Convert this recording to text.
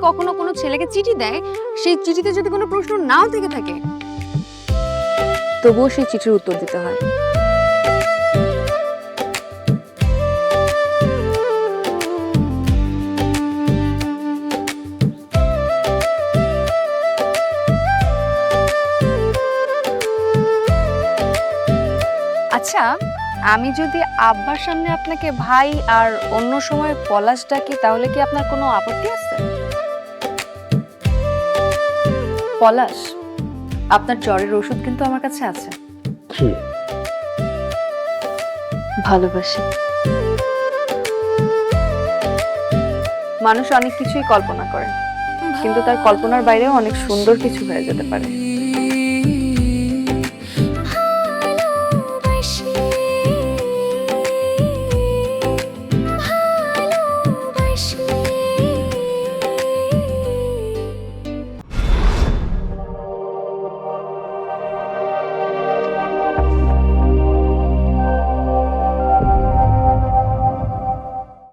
কখনো কোনো ছেলেকে চিঠি দেয়, সেই চিঠিতে যদি কোনো প্রশ্ন নাও থেকে থাকে, তবুও সেই চিঠির উত্তর দিতে হয়। আচ্ছা, আমি যদি আব্বার সামনে আপনাকে ভাই আর অন্য সময় পলাশ ডাকি, তাহলে কি আপনার কোনো আপত্তি আছে? পলাশ, আপনার জ্বরের ওষুধ কিন্তু আমার কাছে আছে। কি? ভালোবাসি। মানুষ অনেক কিছুই কল্পনা করে, কিন্তু তার কল্পনার বাইরেও অনেক সুন্দর কিছু হয়ে যেতে পারে।